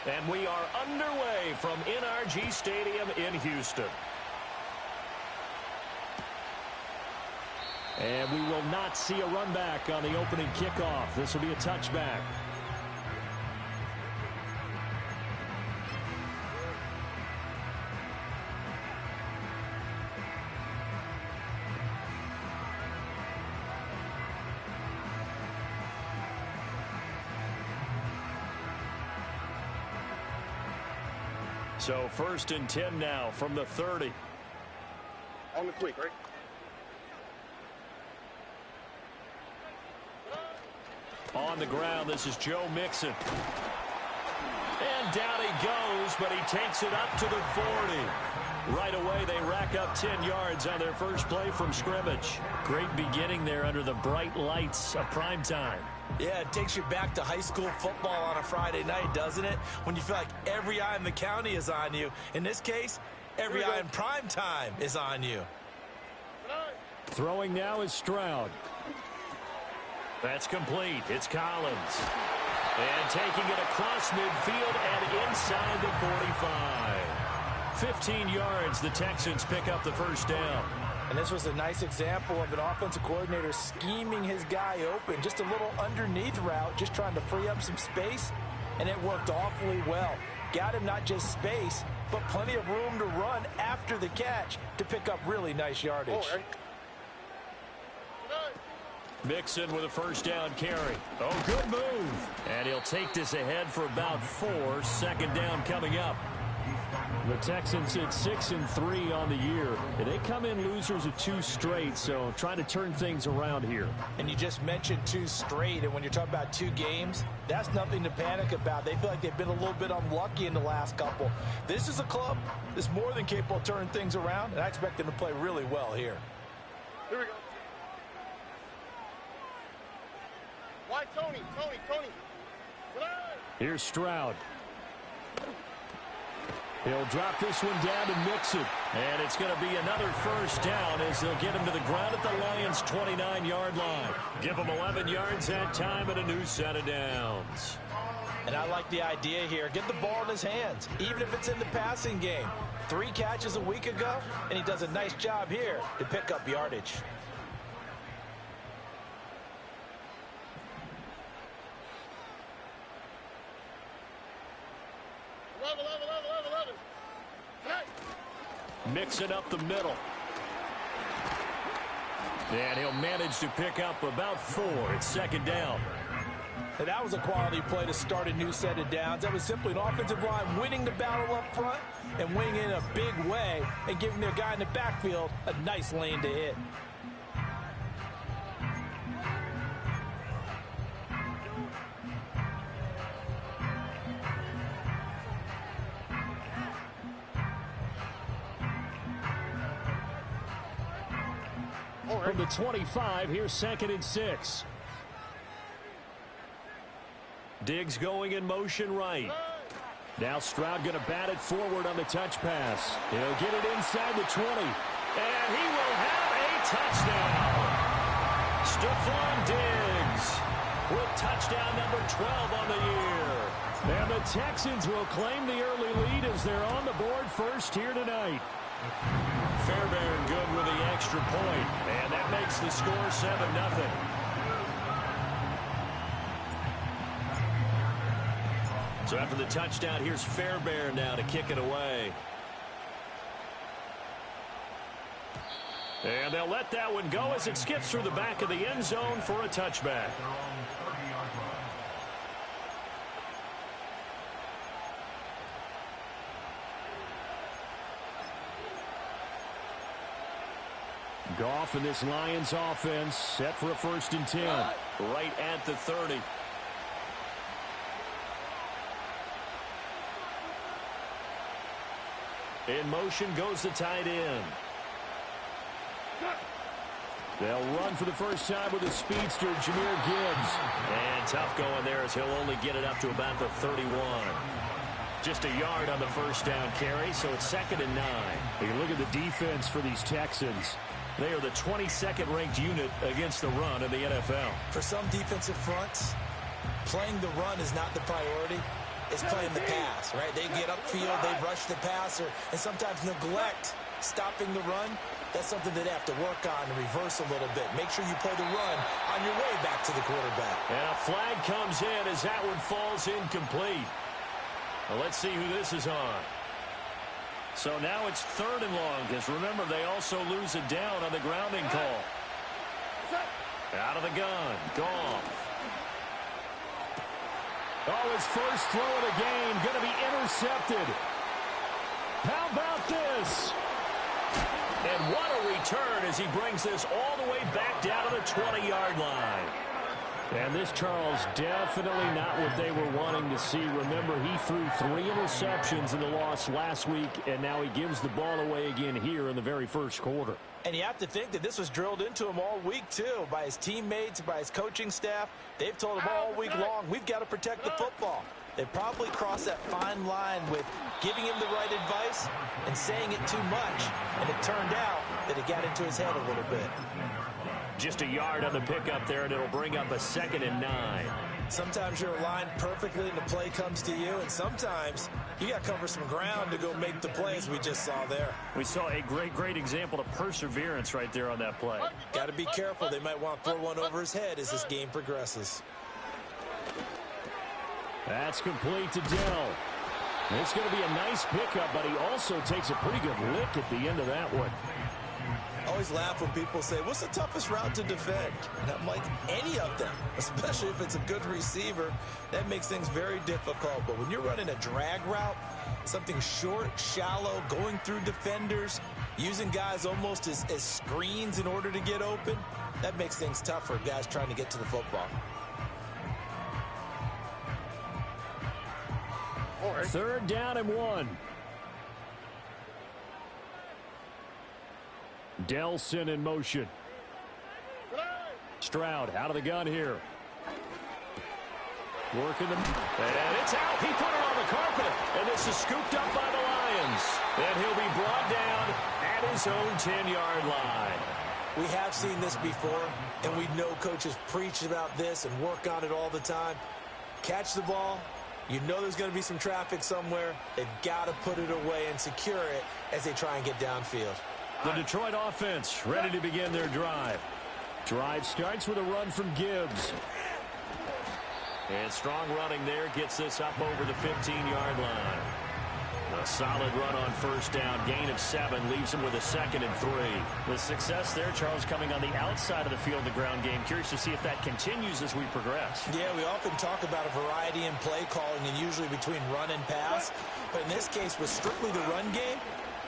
And we are underway from NRG Stadium in Houston. And we will not see a run back on the opening kickoff. This will be a touchback. So 1st and 10 now from the 30. On the quick, right? On the ground, this is Joe Mixon. And down he goes, but he takes it up to the 40. Right away, they rack up 10 yards on their first play from scrimmage. Great beginning there under the bright lights of primetime. Yeah, it takes you back to high school football on a Friday night, doesn't it? When you feel like every eye in the county is on you. In this case, every eye in prime time is on you. Throwing now is Stroud. That's complete. It's Collins. And taking it across midfield and inside the 45. 15 yards, the Texans pick up the first down. And this was a nice example of an offensive coordinator scheming his guy open. Just a little underneath route, just trying to free up some space, and it worked awfully well. Got him not just space, but plenty of room to run after the catch to pick up really nice yardage. Mixon with a first down carry. Oh, good move. And he'll take this ahead for about 4. 2nd down coming up. The Texans hit 6-3 on the year. And they come in losers of 2 straight, so trying to turn things around here. And you just mentioned 2 straight, and when you're talking about 2 games, that's nothing to panic about. They feel like they've been a little bit unlucky in the last couple. This is a club that's more than capable of turning things around, and I expect them to play really well here. Here we go. Why Tony? Here's Stroud. He'll drop this one down to Mixon. And it's going to be another first down as they'll get him to the ground at the Lions' 29-yard line. Give him 11 yards that time and a new set of downs. And I like the idea here. Get the ball in his hands, even if it's in the passing game. 3 catches a week ago, and he does a nice job here to pick up yardage. Mixing up the middle. And he'll manage to pick up about 4. It's 2nd down. And that was a quality play to start a new set of downs. That was simply an offensive line winning the battle up front and winning in a big way and giving their guy in the backfield a nice lane to hit. From the 25, here's 2nd and 6. Diggs going in motion right. Now Stroud going to bat it forward on the touch pass. He'll get it inside the 20. And he will have a touchdown. Stephon Diggs with touchdown number 12 on the year. And the Texans will claim the early lead as they're on the board first here tonight. Fairbairn good with the extra point, and that makes the score 7-0. So after the touchdown, here's Fairbairn now to kick it away. And they'll let that one go as it skips through the back of the end zone for a touchback. Goff and this Lions offense set for a 1st and 10. Right at the 30. In motion goes the tight end. They'll run for the first time with a speedster, Jahmyr Gibbs. And tough going there as he'll only get it up to about the 31. Just a yard on the first down carry, so it's 2nd and 9. You look at the defense for these Texans. They are the 22nd ranked unit against the run in the NFL. For some defensive fronts, playing the run is not the priority. is playing the pass, right? They get upfield, they rush the passer, and sometimes neglect stopping the run. That's something that they have to work on and reverse a little bit. Make sure you play the run on your way back to the quarterback. And a flag comes in as that one falls incomplete. Well, let's see who this is on. So now it's 3rd and long, because remember, they also lose it down on the grounding call. Out of the gun, Goff. Oh, his first throw of the game, going to be intercepted. How about this? And what a return as he brings this all the way back down to the 20-yard line. And this, Charles, definitely not what they were wanting to see. Remember, he threw 3 interceptions in the loss last week, and now he gives the ball away again here in the very first quarter. And you have to think that this was drilled into him all week, too, by his teammates, by his coaching staff. They've told him all week long, we've got to protect the football. They probably crossed that fine line with giving him the right advice and saying it too much. And it turned out that it got into his head a little bit. Just a yard on the pickup there, and it'll bring up a 2nd and 9. Sometimes you're aligned perfectly and the play comes to you, and sometimes you got to cover some ground to go make the plays we just saw there. We saw a great example of perseverance right there on that play. Got to be careful. They might want to throw one over his head as this game progresses. That's complete to Dell. It's going to be a nice pickup, but he also takes a pretty good lick at the end of that one. I always laugh when people say, what's the toughest route to defend? And I'm like, any of them, especially if it's a good receiver. That makes things very difficult. But when you're running a drag route, something short, shallow, going through defenders, using guys almost as screens in order to get open, that makes things tough for guys trying to get to the football. 3rd down and 1. Delson in motion. Stroud out of the gun here. Working the... And it's out. He put it on the carpet. And this is scooped up by the Lions. And he'll be brought down at his own 10-yard line. We have seen this before, and we know coaches preach about this and work on it all the time. Catch the ball. You know there's going to be some traffic somewhere. They've got to put it away and secure it as they try and get downfield. The Detroit offense ready to begin their drive. Drive starts with a run from Gibbs. And strong running there gets this up over the 15-yard line. A solid run on 1st down. Gain of 7 leaves him with a 2nd and 3. The success there, Charles, coming on the outside of the field, the ground game. Curious to see if that continues as we progress. Yeah, we often talk about a variety in play calling and usually between run and pass. But in this case, with strictly the run game,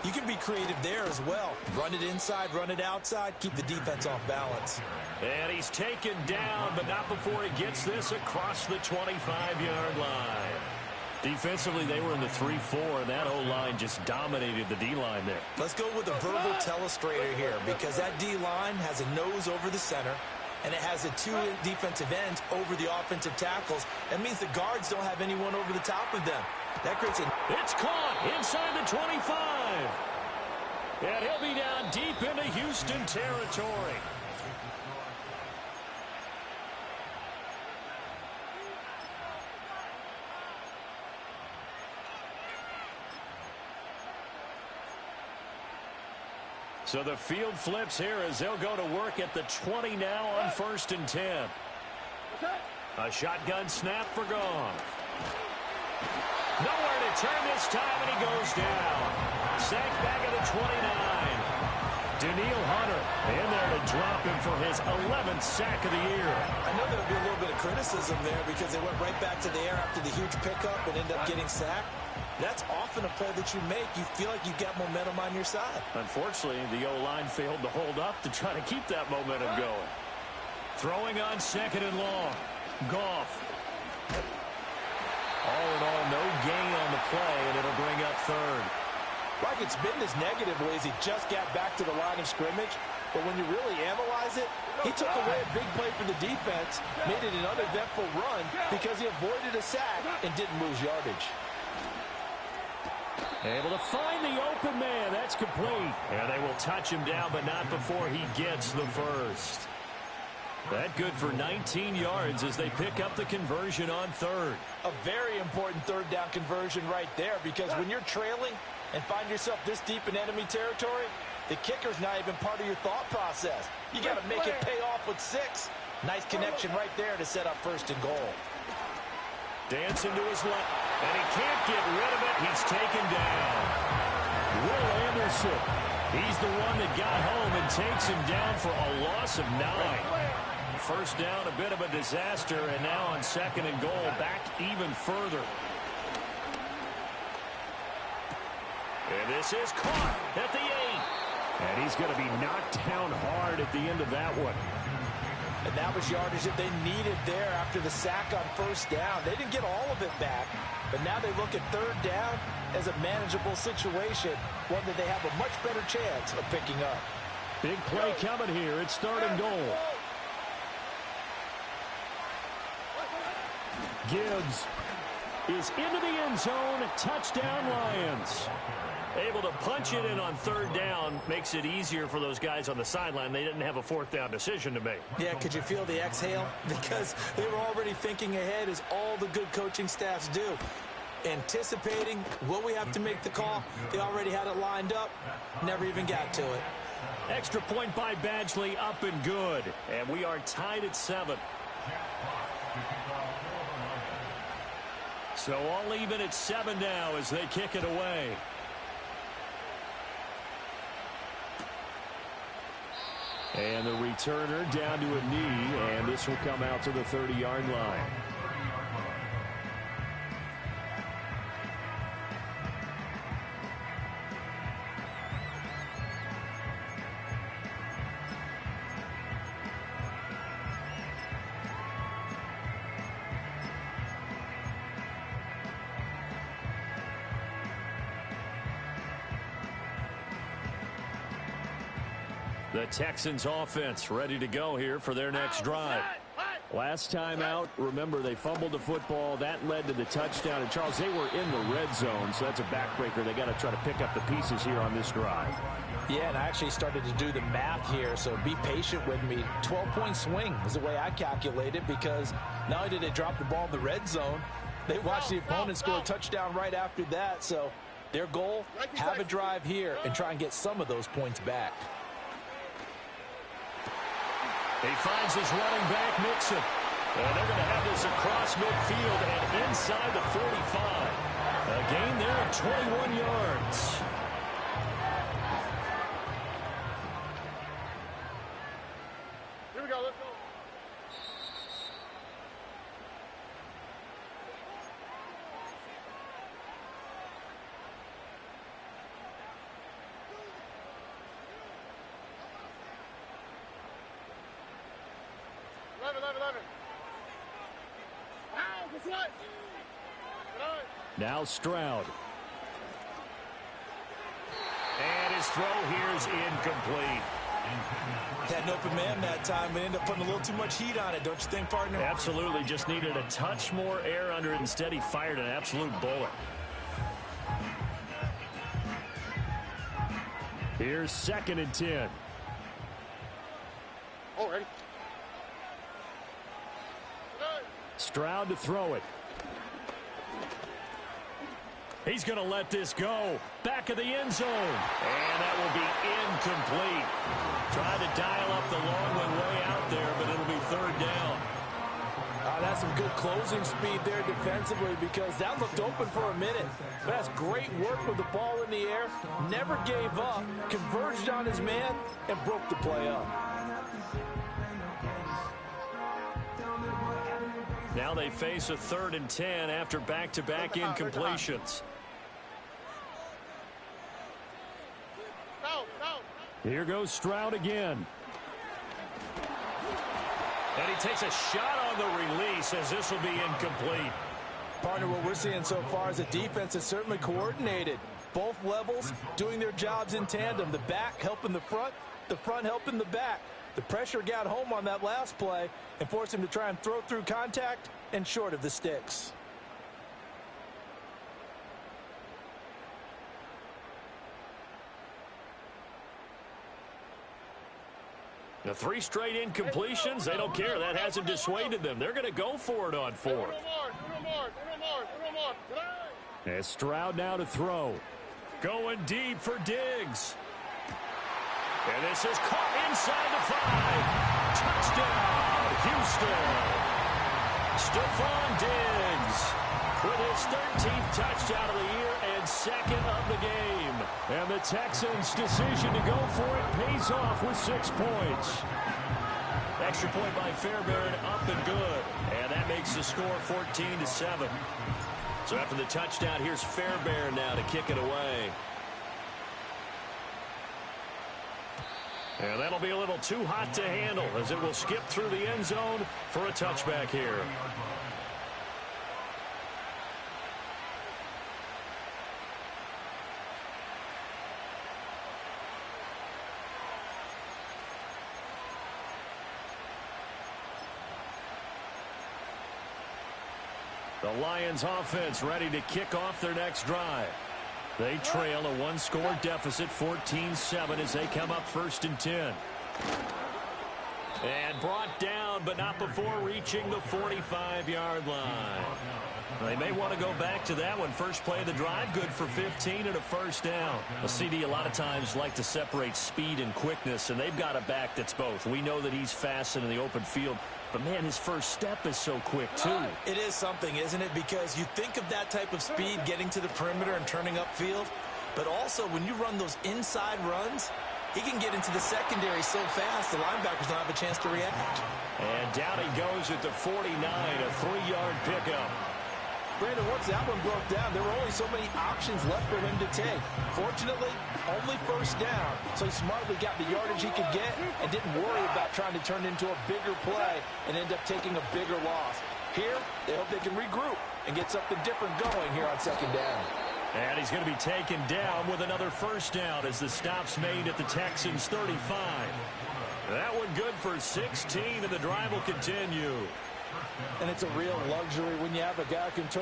you can be creative there as well. Run it inside, run it outside, keep the defense off balance. And he's taken down, but not before he gets this across the 25-yard line. Defensively, they were in the 3-4, and that O-line just dominated the D-line there. Let's go with a verbal telestrator here, because that D-line has a nose over the center, and it has the 2 defensive ends over the offensive tackles. That means the guards don't have anyone over the top of them. That creates a... It's caught inside the 25. And he'll be down deep into Houston territory. So the field flips here as they'll go to work at the 20 now on 1st and 10. A shotgun snap for Goff. Nowhere to turn this time, and he goes down. Sacked back at the 29. Daniil Hunter in there to drop him for his 11th sack of the year. I know there'll be a little bit of criticism there because they went right back to the air after the huge pickup and ended up getting sacked. That's often a play that you make. You feel like you've got momentum on your side. Unfortunately, the O-line failed to hold up to try to keep that momentum going. Throwing on 2nd and long. Goff. All in all, no gain on the play, and it'll bring up 3rd. Like it's been this negative ways. He just got back to the line of scrimmage. But when you really analyze it, he took away a big play for the defense, made it an uneventful run because he avoided a sack and didn't lose yardage. Able to find the open man. That's complete. And they will touch him down, but not before he gets the first. That good for 19 yards as they pick up the conversion on third. A very important third down conversion right there, because when you're trailing and find yourself this deep in enemy territory, the kicker's not even part of your thought process. You got to make it pay off with 6. Nice connection right there to set up first and goal. Dancing to his left, and he can't get rid of it. He's taken down. Will Anderson, he's the one that got home and takes him down for a loss of 9. First down, a bit of a disaster, and now on second and goal, back even further. And this is caught at the 8. And he's going to be knocked down hard at the end of that one. And that was yardage that they needed there after the sack on first down. They didn't get all of it back, but now they look at third down as a manageable situation, one that they have a much better chance of picking up. Big play coming here. It's third and goal. Gibbs is into the end zone. Touchdown, Lions. Able to punch it in on third down makes it easier for those guys on the sideline. They didn't have a fourth down decision to make. Yeah, could you feel the exhale? Because they were already thinking ahead, as all the good coaching staffs do. Anticipating, will we have to make the call? They already had it lined up. Never even got to it. Extra point by Badgley, up and good. And we are tied at 7. So all even at 7 now as they kick it away. And the returner down to a knee, and this will come out to the 30-yard line. The Texans offense ready to go here for their next drive. Last time out, remember, they fumbled the football. That led to the touchdown. And, Charles, they were in the red zone, so that's a backbreaker. They got to try to pick up the pieces here on this drive. Yeah, and I actually started to do the math here, so be patient with me. 12-point swing is the way I calculate it, because not only did they drop the ball in the red zone, they watched the opponent score a touchdown right after that. So their goal, have a drive here and try and get some of those points back. He finds his running back, Mixon. And they're going to have this across midfield and inside the 45. A gain there of 21 yards. Here we go, let's go. Now Stroud. And his throw here is incomplete. Had an open man that time, but ended up putting a little too much heat on it, don't you think, partner? Absolutely. Just needed a touch more air under it. Instead, he fired an absolute bullet. Here's 2nd and 10. Oh, ready. Stroud to throw it. He's going to let this go. Back of the end zone. And that will be incomplete. Tried to dial up the long one way out there, but it'll be third down. That's some good closing speed there defensively, because that looked open for a minute. But that's great work with the ball in the air. Never gave up. Converged on his man and broke the play up. Now they face a 3rd and 10 after back-to-back incompletions. Here goes Stroud again. And he takes a shot on the release as this will be incomplete. Partner, what we're seeing so far is a defense that's certainly coordinated. Both levels doing their jobs in tandem. The back helping the front helping the back. The pressure got home on that last play and forced him to try and throw through contact and short of the sticks. The 3 straight incompletions, they don't care. That hasn't dissuaded them. They're going to go for it on 4th. As Stroud now to throw. Going deep for Diggs. And this is caught inside the 5. Touchdown, Houston. Stephon Diggs with his 13th touchdown of the year and 2nd of the game. And the Texans' decision to go for it pays off with 6 points. Extra point by Fairbairn, up and good. And that makes the score 14-7. So after the touchdown, here's Fairbairn now to kick it away. And that'll be a little too hot to handle as it will skip through the end zone for a touchback here. The Lions offense ready to kick off their next drive. They trail a 1-score deficit, 14-7, as they come up 1st and 10. And brought down, but not before reaching the 45-yard line. They may want to go back to that one. First play of the drive, good for 15 and a 1st down. A CD a lot of times like to separate speed and quickness, and they've got a back that's both. We know that he's fast in the open field, but, man, his first step is so quick, too. It is something, isn't it? Because you think of that type of speed getting to the perimeter and turning upfield, but also when you run those inside runs, he can get into the secondary so fast the linebackers don't have a chance to react. And down he goes at the 49, a 3-yard pickup. Brandon, once that one broke down, there were only so many options left for him to take. Fortunately, only 1st down, so he smartly got the yardage he could get and didn't worry about trying to turn it into a bigger play and end up taking a bigger loss. Here, they hope they can regroup and get something different going here on 2nd down. And he's going to be taken down with another 1st down as the stop's made at the Texans' 35. That one good for 16, and the drive will continue. And it's a real luxury when you have a guy who can turn